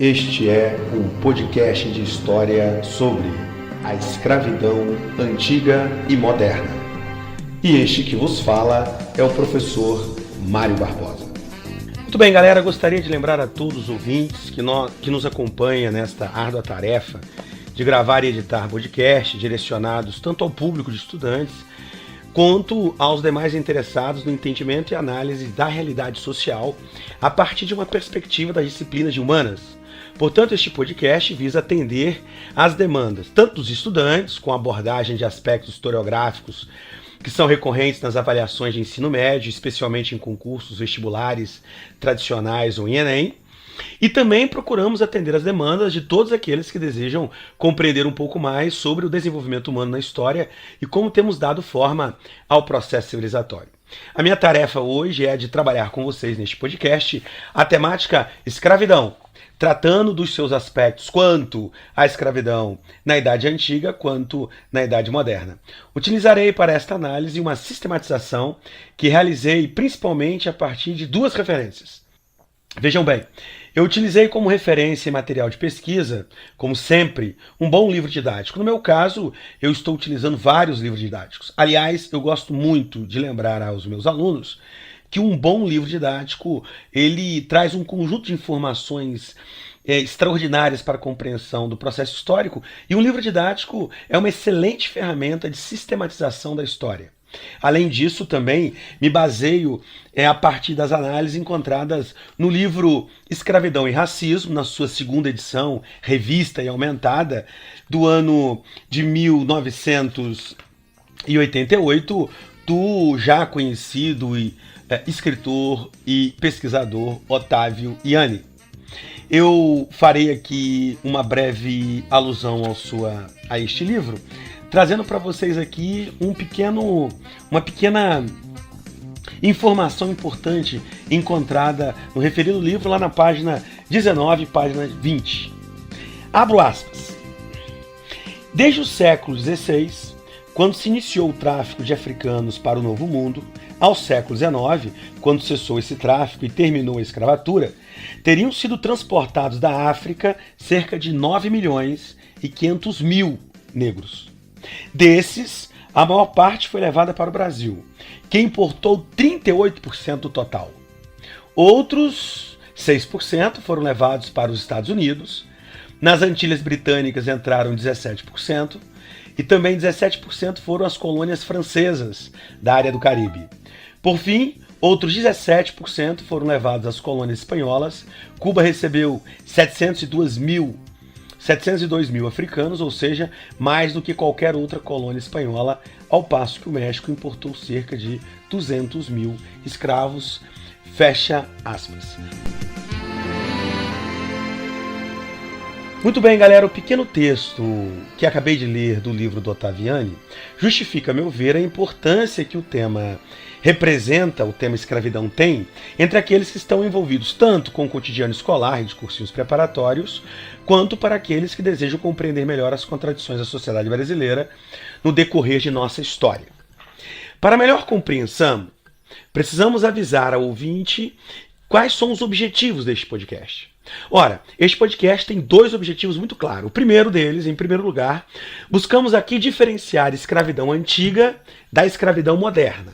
Este é um podcast de história sobre a escravidão antiga e moderna. E este que vos fala é o professor Mário Barbosa. Muito bem, galera, gostaria de lembrar a todos os ouvintes que nos acompanham nesta árdua tarefa de gravar e editar podcasts direcionados tanto ao público de estudantes quanto aos demais interessados no entendimento e análise da realidade social a partir de uma perspectiva das disciplinas de humanas. Portanto, este podcast visa atender às demandas tanto dos estudantes, com abordagem de aspectos historiográficos que são recorrentes nas avaliações de ensino médio, especialmente em concursos vestibulares tradicionais ou em Enem, e também procuramos atender às demandas de todos aqueles que desejam compreender um pouco mais sobre o desenvolvimento humano na história e como temos dado forma ao processo civilizatório. A minha tarefa hoje é a de trabalhar com vocês neste podcast a temática escravidão, tratando dos seus aspectos quanto à escravidão na Idade Antiga quanto na Idade Moderna. Utilizarei para esta análise uma sistematização que realizei principalmente a partir de duas referências. Vejam bem, eu utilizei como referência e material de pesquisa, como sempre, um bom livro didático. No meu caso, eu estou utilizando vários livros didáticos. Aliás, eu gosto muito de lembrar aos meus alunos que um bom livro didático, ele traz um conjunto de informações extraordinárias para a compreensão do processo histórico, e um livro didático é uma excelente ferramenta de sistematização da história. Além disso, também me baseio a partir das análises encontradas no livro Escravidão e Racismo, na sua segunda edição, revista e aumentada, do ano de 1988, do já conhecido escritor e pesquisador Otávio Yanni. Eu farei aqui uma breve alusão a este livro, trazendo para vocês aqui uma pequena informação importante encontrada no referido livro, lá na página 19, página 20. Abro aspas. Desde o século XVI, quando se iniciou o tráfico de africanos para o Novo Mundo, ao século XIX, quando cessou esse tráfico e terminou a escravatura, teriam sido transportados da África cerca de 9.500.000 negros. Desses, a maior parte foi levada para o Brasil, que importou 38% do total. Outros 6% foram levados para os Estados Unidos. Nas Antilhas Britânicas entraram 17%, e também 17% foram as colônias francesas da área do Caribe. Por fim, outros 17% foram levados às colônias espanholas. Cuba recebeu 702 mil africanos, ou seja, mais do que qualquer outra colônia espanhola, ao passo que o México importou cerca de 200 mil escravos. Fecha aspas. Muito bem, galera, o pequeno texto que acabei de ler do livro do Otávio Yanni justifica, a meu ver, a importância que o tema escravidão tem entre aqueles que estão envolvidos tanto com o cotidiano escolar e de cursinhos preparatórios, quanto para aqueles que desejam compreender melhor as contradições da sociedade brasileira no decorrer de nossa história. Para melhor compreensão, precisamos avisar ao ouvinte quais são os objetivos deste podcast. Ora, este podcast tem dois objetivos muito claros. O primeiro deles, em primeiro lugar, buscamos aqui diferenciar a escravidão antiga da escravidão moderna.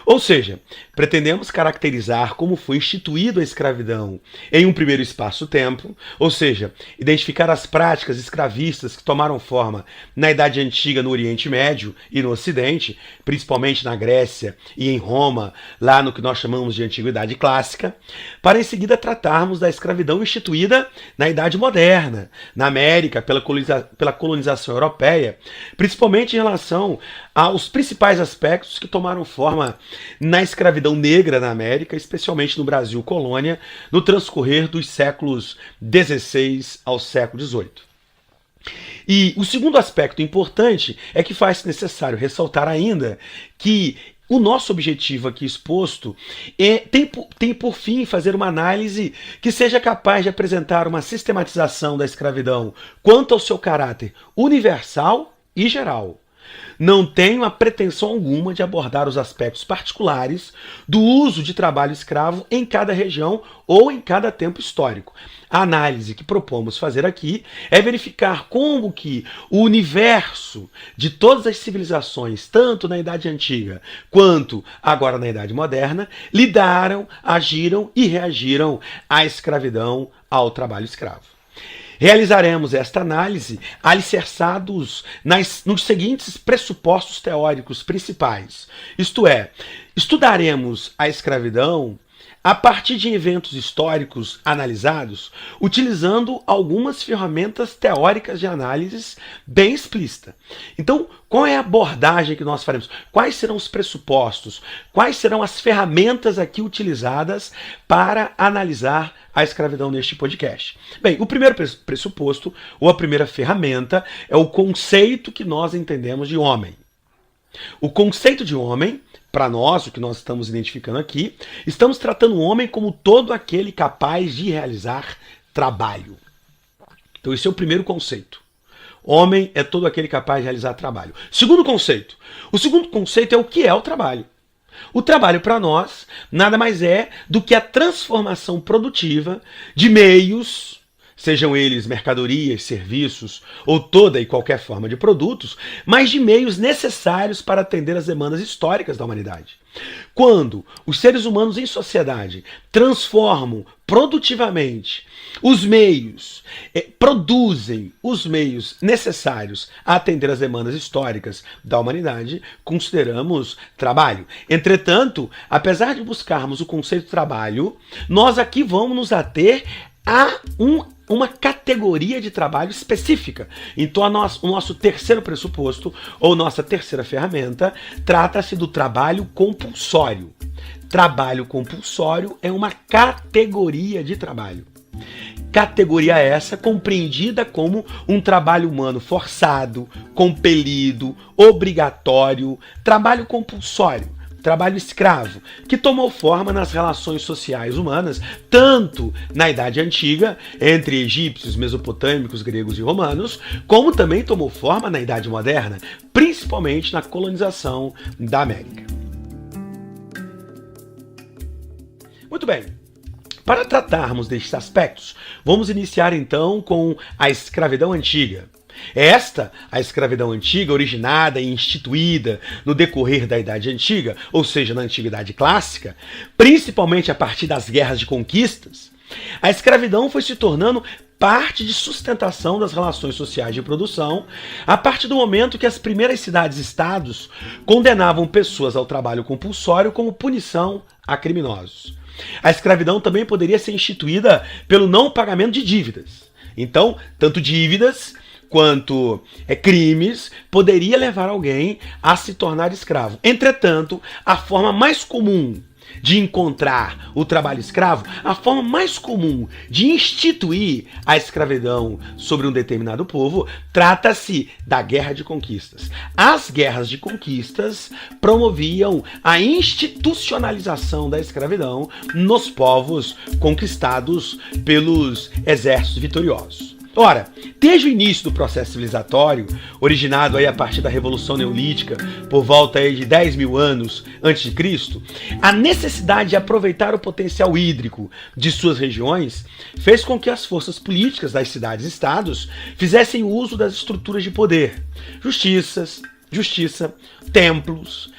Ou seja, pretendemos caracterizar como foi instituída a escravidão em um primeiro espaço-tempo, ou seja, identificar as práticas escravistas que tomaram forma na Idade Antiga no Oriente Médio e no Ocidente, principalmente na Grécia e em Roma, lá no que nós chamamos de Antiguidade Clássica, para em seguida tratarmos da escravidão instituída na Idade Moderna, na América, pela colonização europeia, principalmente em relação aos principais aspectos que tomaram forma na escravidão negra na América, especialmente no Brasil colônia, no transcorrer dos séculos XVI ao século XVIII. E o segundo aspecto importante é que faz necessário ressaltar ainda que o nosso objetivo aqui exposto tem por fim fazer uma análise que seja capaz de apresentar uma sistematização da escravidão quanto ao seu caráter universal e geral, não tenho a pretensão alguma de abordar os aspectos particulares do uso de trabalho escravo em cada região ou em cada tempo histórico. A análise que propomos fazer aqui é verificar como que o universo de todas as civilizações, tanto na Idade Antiga quanto agora na Idade Moderna, lidaram, agiram e reagiram à escravidão, ao trabalho escravo. Realizaremos esta análise alicerçados nos seguintes pressupostos teóricos principais. Isto é, estudaremos a escravidão a partir de eventos históricos analisados, utilizando algumas ferramentas teóricas de análise bem explícita. Então, qual é a abordagem que nós faremos? Quais serão os pressupostos? Quais serão as ferramentas aqui utilizadas para analisar a escravidão neste podcast? Bem, o primeiro pressuposto, ou a primeira ferramenta, é o conceito que nós entendemos de homem. O conceito de homem, para nós, o que nós estamos identificando aqui, estamos tratando o homem como todo aquele capaz de realizar trabalho. Então esse é o primeiro conceito. Homem é todo aquele capaz de realizar trabalho. Segundo conceito. O segundo conceito é o que é o trabalho. O trabalho para nós nada mais é do que a transformação produtiva de meios, sejam eles mercadorias, serviços ou toda e qualquer forma de produtos, mas de meios necessários para atender às demandas históricas da humanidade. Quando os seres humanos em sociedade transformam produtivamente os meios, produzem os meios necessários a atender às demandas históricas da humanidade, consideramos trabalho. Entretanto, apesar de buscarmos o conceito de trabalho, nós aqui vamos nos ater a uma categoria de trabalho específica. Então, o nosso terceiro pressuposto, ou nossa terceira ferramenta, trata-se do trabalho compulsório. Trabalho compulsório é uma categoria de trabalho. Categoria essa compreendida como um trabalho humano forçado, compelido, obrigatório, trabalho compulsório. Trabalho escravo, que tomou forma nas relações sociais humanas, tanto na Idade Antiga, entre egípcios, mesopotâmicos, gregos e romanos, como também tomou forma na Idade Moderna, principalmente na colonização da América. Muito bem. Para tratarmos destes aspectos, vamos iniciar então com a escravidão antiga. Esta, a escravidão antiga, originada e instituída no decorrer da Idade Antiga, ou seja, na Antiguidade Clássica, principalmente a partir das guerras de conquistas, a escravidão foi se tornando parte de sustentação das relações sociais de produção, a partir do momento que as primeiras cidades-estados condenavam pessoas ao trabalho compulsório como punição a criminosos. A escravidão também poderia ser instituída pelo não pagamento de dívidas. Então, tanto dívidas quanto crimes poderia levar alguém a se tornar escravo. Entretanto, a forma mais comum de encontrar o trabalho escravo, a forma mais comum de instituir a escravidão sobre um determinado povo, trata-se da guerra de conquistas. As guerras de conquistas promoviam a institucionalização da escravidão nos povos conquistados pelos exércitos vitoriosos. Ora, desde o início do processo civilizatório, originado aí a partir da Revolução Neolítica, por volta aí de 10 mil anos antes de Cristo, a necessidade de aproveitar o potencial hídrico de suas regiões fez com que as forças políticas das cidades-estados fizessem uso das estruturas de poder, justiça, templos,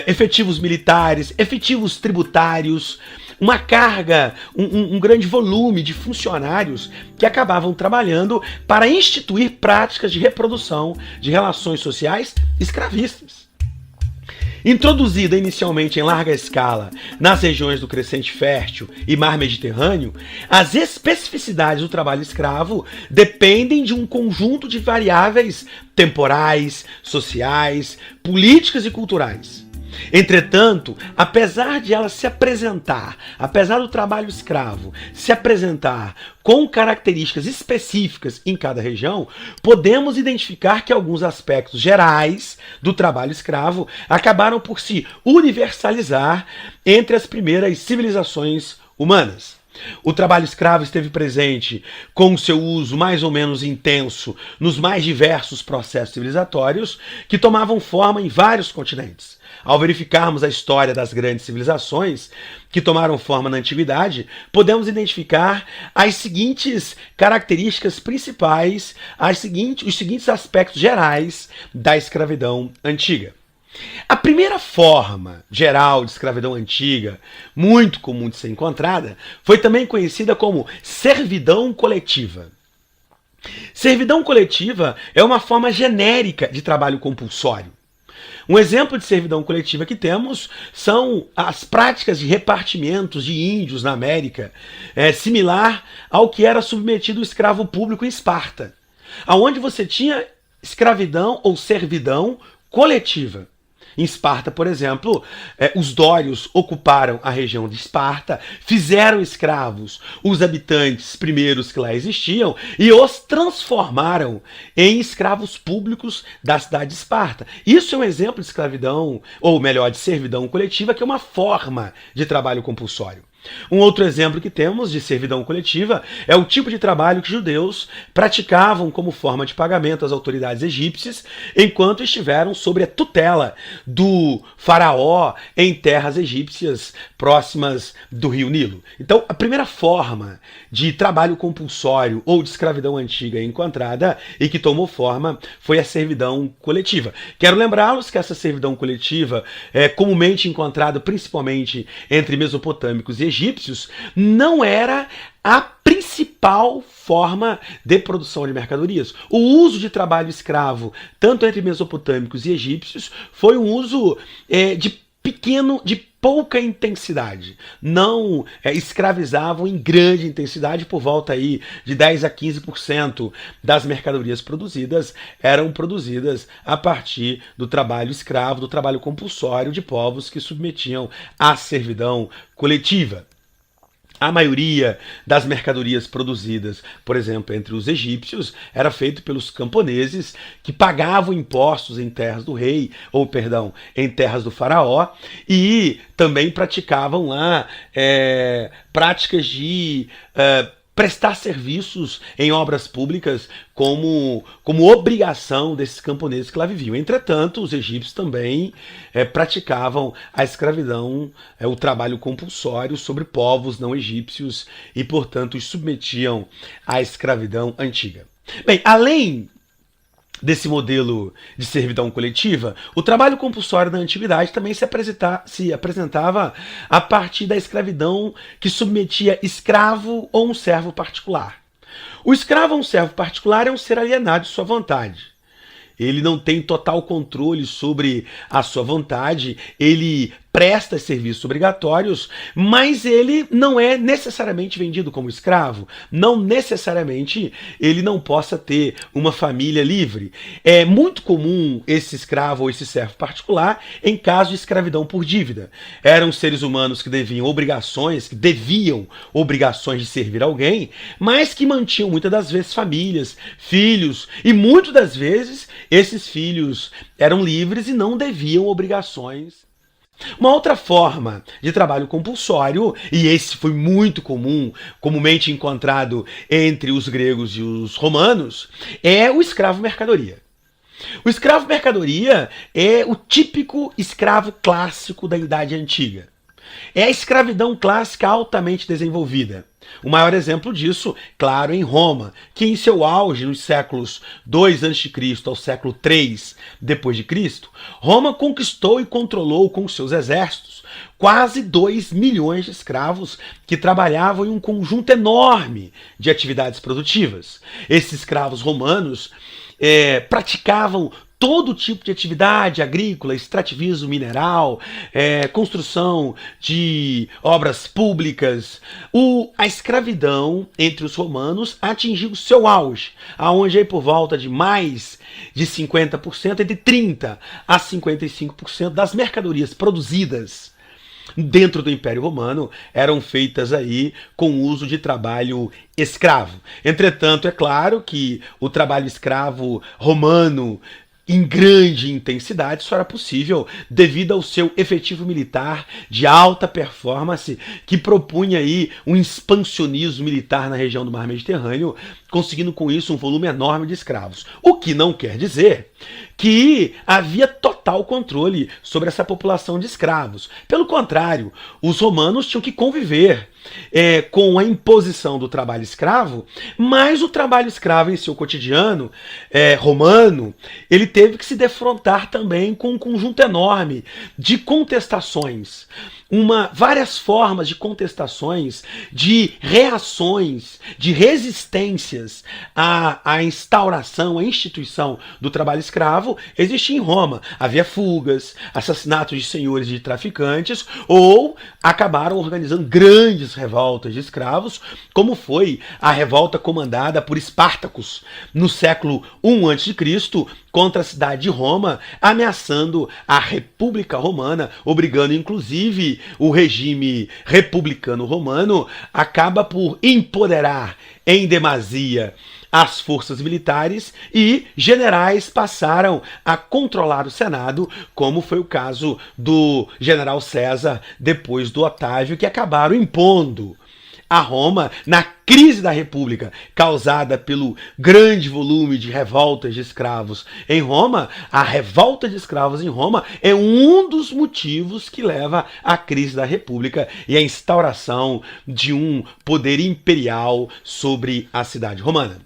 efetivos militares, efetivos tributários, uma carga, um grande volume de funcionários que acabavam trabalhando para instituir práticas de reprodução de relações sociais escravistas. Introduzida inicialmente em larga escala nas regiões do Crescente Fértil e Mar Mediterrâneo, as especificidades do trabalho escravo dependem de um conjunto de variáveis temporais, sociais, políticas e culturais. Entretanto, apesar do trabalho escravo se apresentar com características específicas em cada região, podemos identificar que alguns aspectos gerais do trabalho escravo acabaram por se universalizar entre as primeiras civilizações humanas. O trabalho escravo esteve presente com o seu uso mais ou menos intenso nos mais diversos processos civilizatórios que tomavam forma em vários continentes. Ao verificarmos a história das grandes civilizações que tomaram forma na antiguidade, podemos identificar as seguintes características principais, os seguintes aspectos gerais da escravidão antiga. A primeira forma geral de escravidão antiga, muito comum de ser encontrada, foi também conhecida como servidão coletiva. Servidão coletiva é uma forma genérica de trabalho compulsório. Um exemplo de servidão coletiva que temos são as práticas de repartimentos de índios na América, similar ao que era submetido o escravo público em Esparta, onde você tinha escravidão ou servidão coletiva. Em Esparta, por exemplo, os dórios ocuparam a região de Esparta, fizeram escravos os habitantes primeiros que lá existiam e os transformaram em escravos públicos da cidade de Esparta. Isso é um exemplo de escravidão, ou melhor, de servidão coletiva, que é uma forma de trabalho compulsório. Um outro exemplo que temos de servidão coletiva é o tipo de trabalho que judeus praticavam como forma de pagamento às autoridades egípcias enquanto estiveram sob a tutela do faraó em terras egípcias próximas do rio Nilo. Então, a primeira forma de trabalho compulsório ou de escravidão antiga encontrada e que tomou forma foi a servidão coletiva. Quero lembrá-los que essa servidão coletiva é comumente encontrada principalmente entre mesopotâmicos e egípcios, não era a principal forma de produção de mercadorias. O uso de trabalho escravo, tanto entre mesopotâmicos e egípcios, foi um uso de pouca intensidade. Não escravizavam em grande intensidade, por volta aí de 10 a 15% das mercadorias produzidas eram produzidas a partir do trabalho escravo, do trabalho compulsório de povos que submetiam à servidão coletiva. A maioria das mercadorias produzidas, por exemplo, entre os egípcios, era feito pelos camponeses que pagavam impostos em terras do rei, em terras do faraó, e também praticavam lá práticas de prestar serviços em obras públicas como obrigação desses camponeses que lá viviam. Entretanto, os egípcios também praticavam a escravidão, o trabalho compulsório sobre povos não egípcios e, portanto, os submetiam à escravidão antiga. Bem, além desse modelo de servidão coletiva, o trabalho compulsório da antiguidade também se apresentava a partir da escravidão que submetia escravo ou um servo particular. O escravo ou um servo particular é um ser alienado de sua vontade. Ele não tem total controle sobre a sua vontade, ele presta serviços obrigatórios, mas ele não é necessariamente vendido como escravo, não necessariamente ele não possa ter uma família livre. É muito comum esse escravo ou esse servo particular em caso de escravidão por dívida. Eram seres humanos que deviam obrigações de servir alguém, mas que mantinham muitas das vezes famílias, filhos, e muitas das vezes esses filhos eram livres e não deviam obrigações. Uma outra forma de trabalho compulsório, e esse foi muito comumente encontrado entre os gregos e os romanos, é o escravo mercadoria. O escravo mercadoria é o típico escravo clássico da Idade Antiga. É a escravidão clássica altamente desenvolvida. O maior exemplo disso, claro, em Roma, que em seu auge nos séculos 2 a.C. ao século 3 depois de Cristo, Roma conquistou e controlou com seus exércitos quase 2 milhões de escravos que trabalhavam em um conjunto enorme de atividades produtivas. Esses escravos romanos praticavam todo tipo de atividade agrícola, extrativismo mineral, construção de obras públicas. A escravidão entre os romanos atingiu seu auge, aonde aí por volta de mais de 50%, entre 30% a 55% das mercadorias produzidas dentro do Império Romano eram feitas aí com o uso de trabalho escravo. Entretanto, é claro que o trabalho escravo romano em grande intensidade só era possível devido ao seu efetivo militar de alta performance que propunha aí um expansionismo militar na região do Mar Mediterrâneo, conseguindo com isso um volume enorme de escravos. O que não quer dizer que havia total controle sobre essa população de escravos. Pelo contrário, os romanos tinham que conviver com a imposição do trabalho escravo, mas o trabalho escravo em seu cotidiano romano, ele teve que se defrontar também com um conjunto enorme de contestações, várias formas de contestações, de reações, de resistências à instauração, à instituição do trabalho escravo existia em Roma. Havia fugas, assassinatos de senhores e de traficantes, ou acabaram organizando grandes revoltas de escravos, como foi a revolta comandada por Espartacus no século I a.C., contra a cidade de Roma, ameaçando a República Romana, obrigando inclusive o regime republicano romano acaba por empoderar em demasia as forças militares e generais passaram a controlar o Senado, como foi o caso do general César depois do Otávio, que acabaram impondo a Roma na crise da República, causada pelo grande volume de revoltas de escravos em Roma. A revolta de escravos em Roma é um dos motivos que leva à crise da República e à instauração de um poder imperial sobre a cidade romana.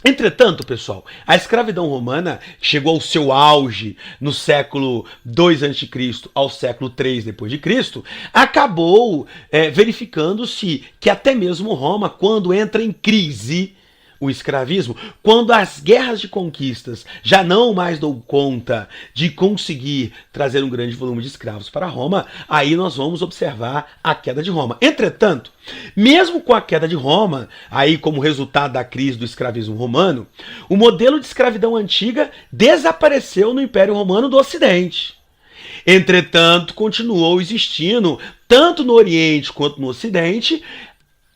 Entretanto, pessoal, a escravidão romana chegou ao seu auge no século II a.C. ao século III d.C., acabou verificando-se que até mesmo Roma, quando entra em crise o escravismo, quando as guerras de conquistas já não mais dão conta de conseguir trazer um grande volume de escravos para Roma, aí nós vamos observar a queda de Roma. Entretanto, mesmo com a queda de Roma, aí como resultado da crise do escravismo romano, o modelo de escravidão antiga desapareceu no Império Romano do Ocidente. Entretanto, continuou existindo, tanto no Oriente quanto no Ocidente,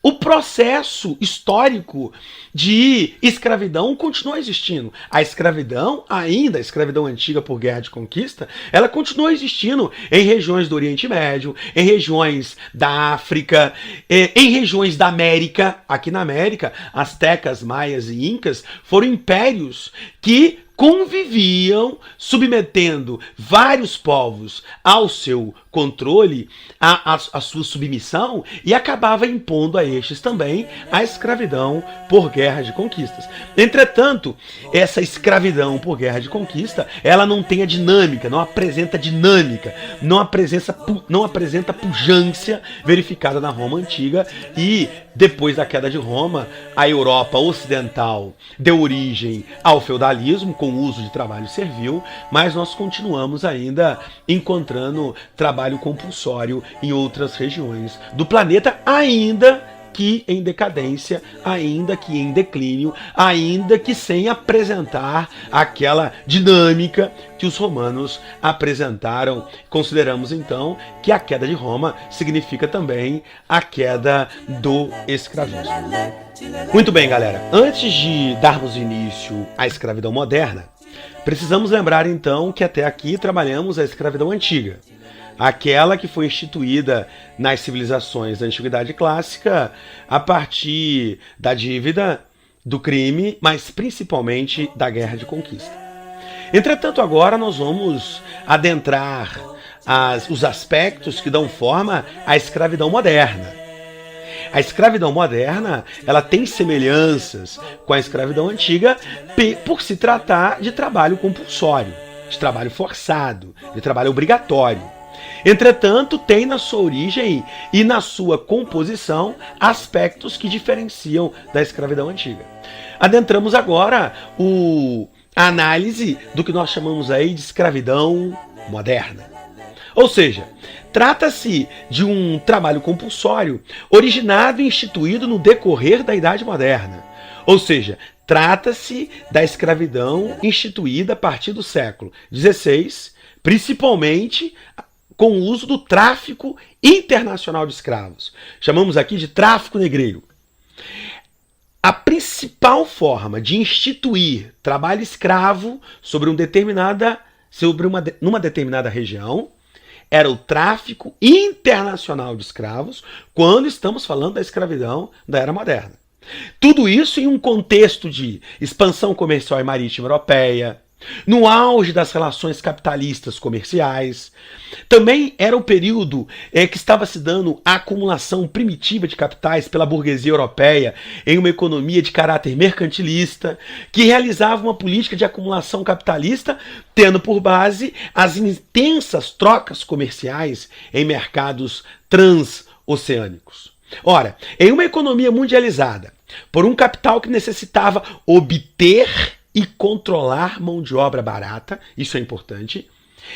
o processo histórico de escravidão continua existindo. A escravidão, ainda a escravidão antiga por guerra de conquista, ela continua existindo em regiões do Oriente Médio, em regiões da África, em regiões da América. Aqui na América, astecas, maias e incas foram impérios que conviviam, submetendo vários povos ao seu controle, à sua submissão, e acabava impondo a estes também a escravidão por guerra de conquistas. Entretanto, essa escravidão por guerra de conquista, ela não tem a dinâmica, não apresenta dinâmica, não apresenta pujança verificada na Roma antiga, e depois da queda de Roma, a Europa ocidental deu origem ao feudalismo, com o uso de trabalho servil, mas nós continuamos ainda encontrando trabalho compulsório em outras regiões do planeta, ainda que em decadência, ainda que em declínio, ainda que sem apresentar aquela dinâmica que os romanos apresentaram. Consideramos então que a queda de Roma significa também a queda do escravismo. Muito bem, galera. Antes de darmos início à escravidão moderna, precisamos lembrar então que até aqui trabalhamos a escravidão antiga. Aquela que foi instituída nas civilizações da Antiguidade Clássica a partir da dívida, do crime, mas principalmente da guerra de conquista. Entretanto, agora nós vamos adentrar os aspectos que dão forma à escravidão moderna. A escravidão moderna, ela tem semelhanças com a escravidão antiga por se tratar de trabalho compulsório, de trabalho forçado, de trabalho obrigatório. Entretanto, tem na sua origem e na sua composição aspectos que diferenciam da escravidão antiga. Adentramos agora a análise do que nós chamamos aí de escravidão moderna. Ou seja, trata-se de um trabalho compulsório originado e instituído no decorrer da Idade Moderna. Ou seja, trata-se da escravidão instituída a partir do século XVI, principalmente com o uso do tráfico internacional de escravos. Chamamos aqui de tráfico negreiro. a principal forma de instituir trabalho escravo numa determinada região era o tráfico internacional de escravos, quando estamos falando da escravidão da Era Moderna. Tudo isso em um contexto de expansão comercial e marítima europeia, no auge das relações capitalistas comerciais. Também era o período que estava se dando a acumulação primitiva de capitais pela burguesia europeia em uma economia de caráter mercantilista, que realizava uma política de acumulação capitalista, tendo por base as intensas trocas comerciais em mercados transoceânicos. Ora, em uma economia mundializada, por um capital que necessitava obter e controlar mão de obra barata, isso é importante,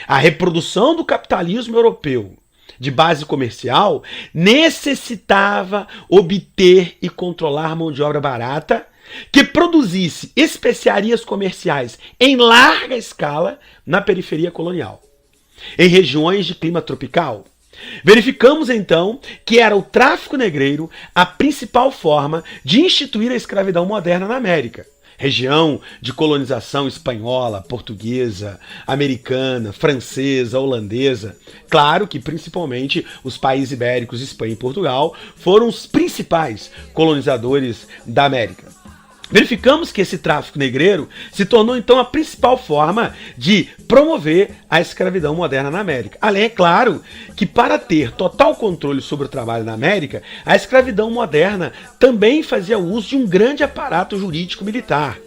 a reprodução do capitalismo europeu de base comercial necessitava obter e controlar mão de obra barata que produzisse especiarias comerciais em larga escala na periferia colonial, em regiões de clima tropical. Verificamos então que era o tráfico negreiro a principal forma de instituir a escravidão moderna na América, região de colonização espanhola, portuguesa, americana, francesa, holandesa. Claro que principalmente os países ibéricos, Espanha e Portugal, foram os principais colonizadores da América. Verificamos que esse tráfico negreiro se tornou então a principal forma de promover a escravidão moderna na América. Além, é claro, que para ter total controle sobre o trabalho na América, a escravidão moderna também fazia uso de um grande aparato jurídico-militar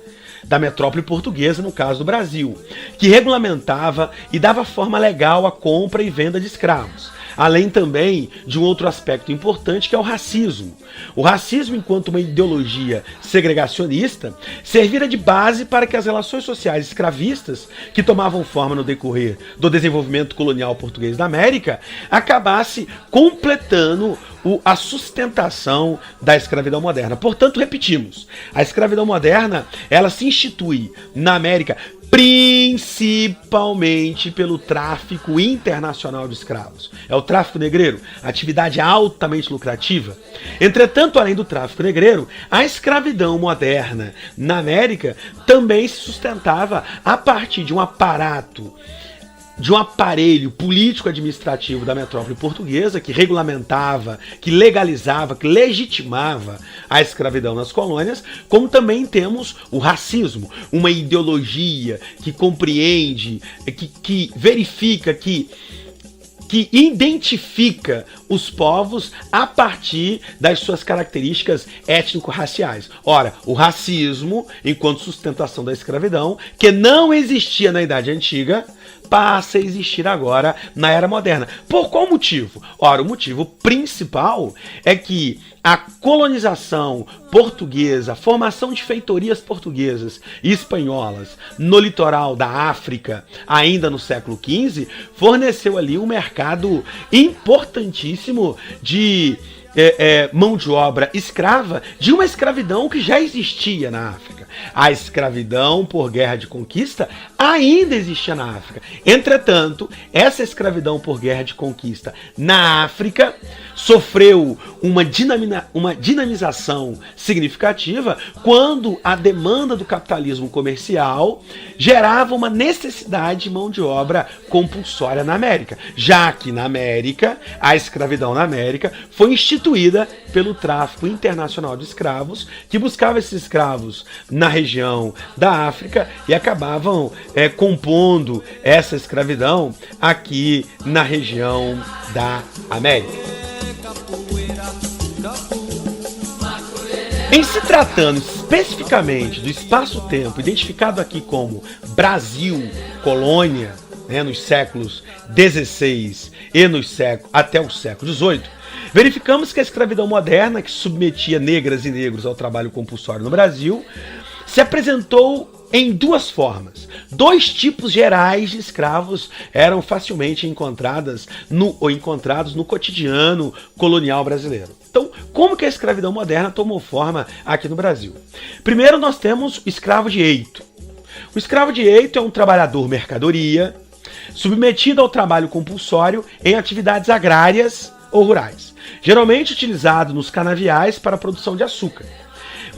da metrópole portuguesa, no caso do Brasil, que regulamentava e dava forma legal à compra e venda de escravos. Além também de um outro aspecto importante, que é o racismo. O racismo, enquanto uma ideologia segregacionista, servira de base para que as relações sociais escravistas, que tomavam forma no decorrer do desenvolvimento colonial português da América, acabasse completando a sustentação da escravidão moderna. Portanto, repetimos, a escravidão moderna, ela se institui na América principalmente pelo tráfico internacional de escravos. É o tráfico negreiro, atividade altamente lucrativa. Entretanto, além do tráfico negreiro, a escravidão moderna na América também se sustentava a partir de um aparato, de um aparelho político-administrativo da metrópole portuguesa que regulamentava, que legalizava, que legitimava a escravidão nas colônias, como também temos o racismo, uma ideologia que compreende, que verifica, que identifica os povos a partir das suas características étnico-raciais. Ora, o racismo, enquanto sustentação da escravidão, que não existia na Idade Antiga, passa a existir agora na Era Moderna. Por qual motivo? Ora, o motivo principal é que a colonização portuguesa, a formação de feitorias portuguesas e espanholas no litoral da África, ainda no século XV, forneceu ali um mercado importantíssimo de mão de obra escrava, de uma escravidão que já existia na África. A escravidão por guerra de conquista ainda existia na África. Entretanto, essa escravidão por guerra de conquista na África sofreu uma dinamização significativa quando a demanda do capitalismo comercial gerava uma necessidade de mão de obra compulsória na América, já que na América, a escravidão na América foi instituída pelo tráfico internacional de escravos, que buscava esses escravos na região da África e acabavam compondo essa escravidão aqui na região da América. Em se tratando especificamente do espaço-tempo identificado aqui como Brasil, colônia, nos séculos XVI e até o século XVIII, verificamos que a escravidão moderna, que submetia negras e negros ao trabalho compulsório no Brasil, se apresentou em duas formas. Dois tipos gerais de escravos eram facilmente encontrados no cotidiano colonial brasileiro. Então, como que a escravidão moderna tomou forma aqui no Brasil? Primeiro, nós temos o escravo de eito. O escravo de eito é um trabalhador mercadoria, submetido ao trabalho compulsório em atividades agrárias ou rurais, geralmente utilizado nos canaviais para a produção de açúcar.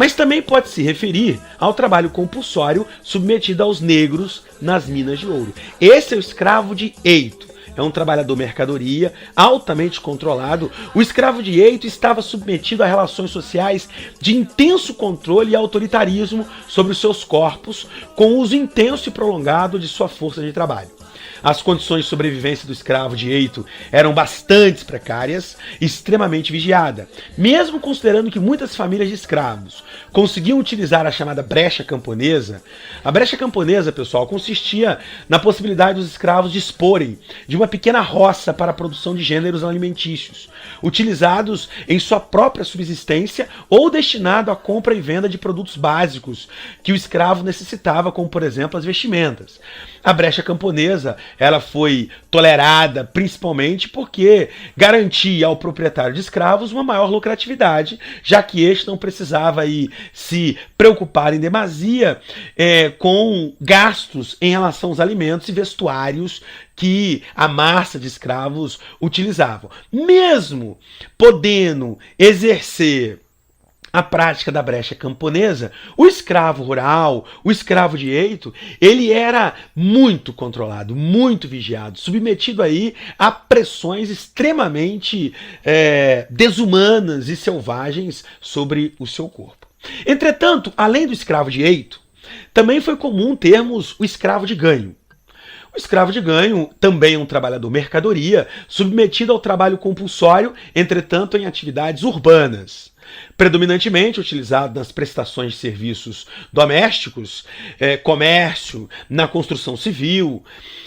mas também pode se referir ao trabalho compulsório submetido aos negros nas minas de ouro. Esse é o escravo de eito. É um trabalhador mercadoria, altamente controlado. O escravo de eito estava submetido a relações sociais de intenso controle e autoritarismo sobre os seus corpos, com o uso intenso e prolongado de sua força de trabalho. As condições de sobrevivência do escravo de eito eram bastante precárias e extremamente vigiada, mesmo considerando que muitas famílias de escravos conseguiam utilizar a chamada brecha camponesa. A brecha camponesa, pessoal, consistia na possibilidade dos escravos disporem de uma pequena roça para a produção de gêneros alimentícios, utilizados em sua própria subsistência ou destinado à compra e venda de produtos básicos que o escravo necessitava, como por exemplo as vestimentas. A brecha camponesa, ela foi tolerada principalmente porque garantia ao proprietário de escravos uma maior lucratividade, já que este não precisava aí se preocupar em demasia com gastos em relação aos alimentos e vestuários que a massa de escravos utilizavam. Mesmo podendo exercer a prática da brecha camponesa, o escravo rural, o escravo de eito, ele era muito controlado, muito vigiado, submetido aí a pressões extremamente desumanas e selvagens sobre o seu corpo. Entretanto, além do escravo de eito, também foi comum termos o escravo de ganho. O escravo de ganho também é um trabalhador mercadoria, submetido ao trabalho compulsório, entretanto em atividades urbanas, predominantemente utilizado nas prestações de serviços domésticos, comércio, na construção civil.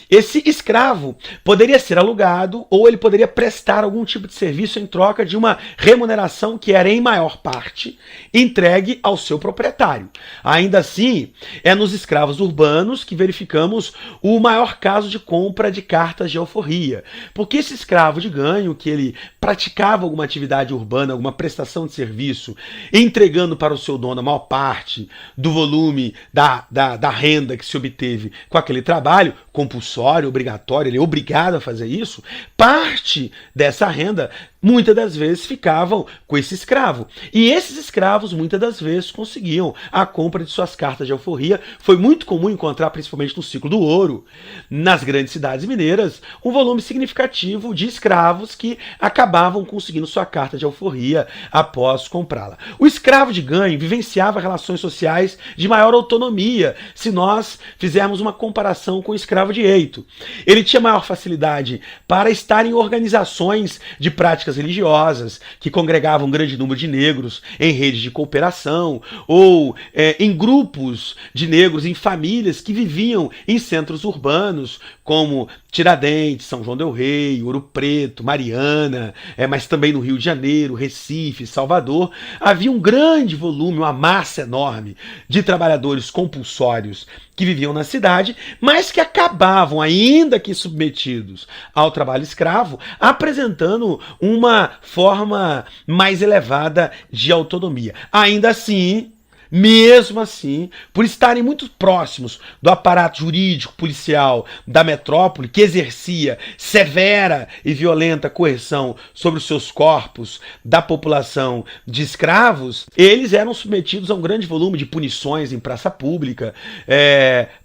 Esse escravo poderia ser alugado ou ele poderia prestar algum tipo de serviço em troca de uma remuneração que era, em maior parte, entregue ao seu proprietário. Ainda assim, é nos escravos urbanos que verificamos o maior caso de compra de cartas de alforria, porque esse escravo de ganho, que ele praticava alguma atividade urbana, alguma prestação de serviço, entregando para o seu dono a maior parte do volume da renda que se obteve com aquele trabalho compulsório, obrigatório, ele é obrigado a fazer isso, parte dessa renda muitas das vezes ficavam com esse escravo. E esses escravos muitas das vezes conseguiam a compra de suas cartas de alforria. Foi muito comum encontrar, principalmente no ciclo do ouro, nas grandes cidades mineiras, um volume significativo de escravos que acabavam conseguindo sua carta de alforria após comprá-la. O escravo de ganho vivenciava relações sociais de maior autonomia, se nós fizermos uma comparação com o escravo de eito. Ele tinha maior facilidade para estar em organizações de práticas religiosas que congregavam um grande número de negros em redes de cooperação ou em grupos de negros, em famílias que viviam em centros urbanos como Tiradentes, São João del Rei, Ouro Preto, Mariana, mas também no Rio de Janeiro, Recife, Salvador. Havia um grande volume, uma massa enorme de trabalhadores compulsórios que viviam na cidade, mas que acabavam, ainda que submetidos ao trabalho escravo, apresentando uma forma mais elevada de autonomia. Ainda assim, mesmo assim, por estarem muito próximos do aparato jurídico policial da metrópole, que exercia severa e violenta coerção sobre os seus corpos da população de escravos, eles eram submetidos a um grande volume de punições em praça pública,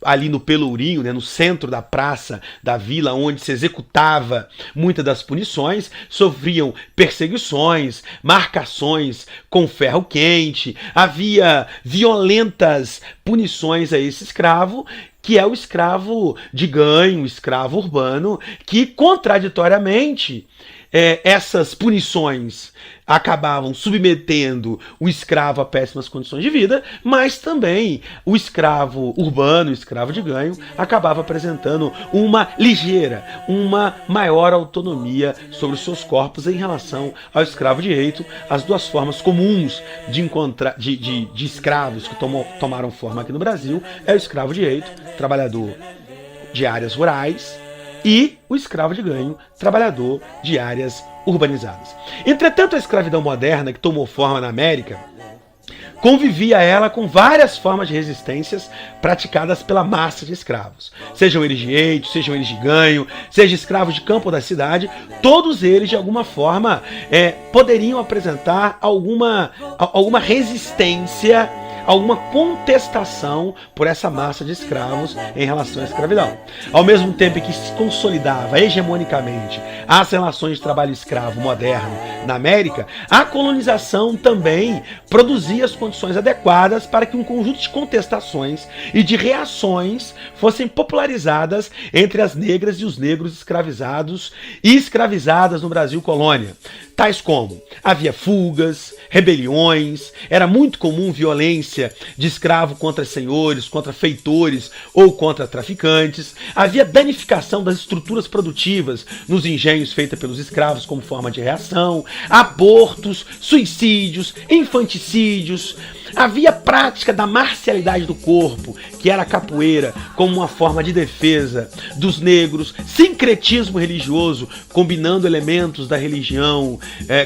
ali no Pelourinho, no centro da praça da vila, onde se executava muitas das punições, sofriam perseguições, marcações com ferro quente, havia violentas punições a esse escravo, que é o escravo de ganho, o escravo urbano, que contraditoriamente essas punições acabavam submetendo o escravo a péssimas condições de vida, mas também o escravo urbano, o escravo de ganho, acabava apresentando uma ligeira, uma maior autonomia sobre os seus corpos em relação ao escravo de eito. As duas formas comuns de escravos que tomaram forma aqui no Brasil é o escravo de eito, trabalhador de áreas rurais, e o escravo de ganho, trabalhador de áreas urbanizadas. Entretanto, a escravidão moderna, que tomou forma na América, convivia ela com várias formas de resistências praticadas pela massa de escravos. Sejam eles de eito, sejam eles de ganho, sejam escravos de campo ou da cidade, todos eles de alguma forma poderiam apresentar alguma resistência, alguma contestação por essa massa de escravos em relação à escravidão. Ao mesmo tempo que se consolidava hegemonicamente as relações de trabalho escravo moderno na América, a colonização também produzia as condições adequadas para que um conjunto de contestações e de reações fossem popularizadas entre as negras e os negros escravizados e escravizadas no Brasil colônia. Tais como havia fugas, rebeliões, era muito comum violência de escravo contra senhores, contra feitores ou contra traficantes, havia danificação das estruturas produtivas nos engenhos feitas pelos escravos como forma de reação, abortos, suicídios, infanticídios, havia prática da marcialidade do corpo, que era a capoeira, como uma forma de defesa dos negros, sincretismo religioso, combinando elementos da religião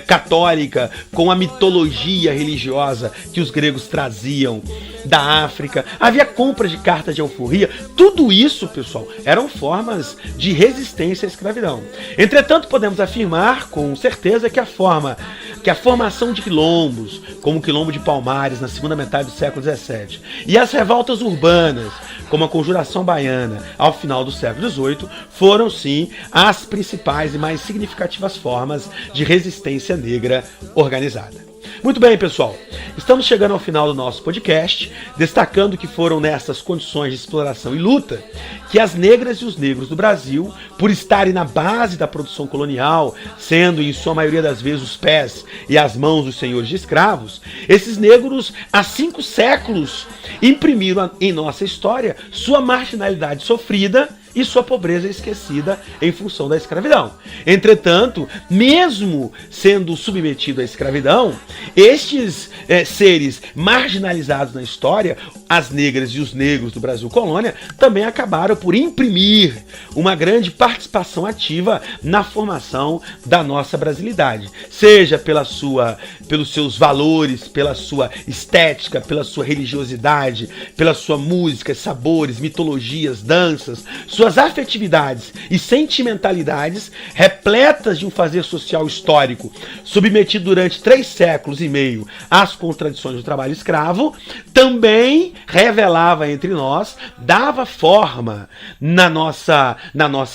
católica com a mitologia religiosa que os gregos traziam da África, havia compra de cartas de alforria, tudo isso, pessoal, eram formas de resistência à escravidão. Entretanto, podemos afirmar com certeza que a formação de quilombos, como o quilombo de Palmares na segunda metade do século XVII, e as revoltas urbanas, como a Conjuração Baiana ao final do século XVIII, foram sim as principais e mais significativas formas de resistência negra organizada. Muito bem, pessoal, estamos chegando ao final do nosso podcast, destacando que foram nessas condições de exploração e luta que as negras e os negros do Brasil, por estarem na base da produção colonial, sendo em sua maioria das vezes os pés e as mãos dos senhores de escravos, esses negros há 5 séculos imprimiram em nossa história sua marginalidade sofrida e sua pobreza esquecida em função da escravidão. Entretanto, mesmo sendo submetido à escravidão, estes seres marginalizados na história, as negras e os negros do Brasil colônia, também acabaram por imprimir uma grande participação ativa na formação da nossa brasilidade, seja pelos seus valores, pela sua estética, pela sua religiosidade, pela sua música, sabores, mitologias, danças, suas afetividades e sentimentalidades repletas de um fazer social histórico, submetido durante 3 séculos e meio às contradições do trabalho escravo, também revelava entre nós, dava forma na nossa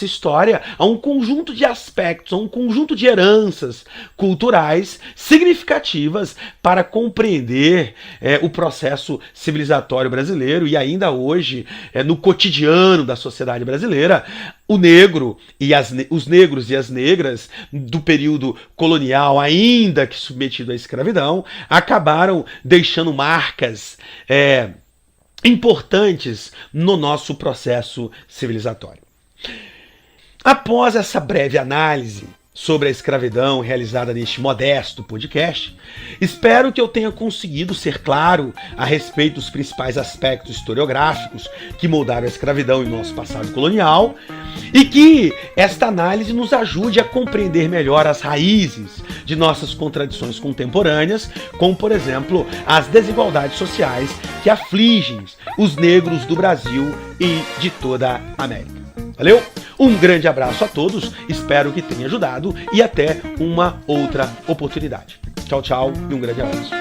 história a um conjunto de aspectos, a um conjunto de heranças culturais significativas para compreender o processo civilizatório brasileiro e ainda hoje, no cotidiano da sociedade brasileira, o negro e os negros e as negras do período colonial, ainda que submetido à escravidão, acabaram deixando marcas importantes no nosso processo civilizatório. Após essa breve análise sobre a escravidão realizada neste modesto podcast, espero que eu tenha conseguido ser claro a respeito dos principais aspectos historiográficos que moldaram a escravidão em nosso passado colonial e que esta análise nos ajude a compreender melhor as raízes de nossas contradições contemporâneas, como, por exemplo, as desigualdades sociais que afligem os negros do Brasil e de toda a América. Valeu? Um grande abraço a todos, espero que tenha ajudado e até uma outra oportunidade. Tchau, tchau e um grande abraço.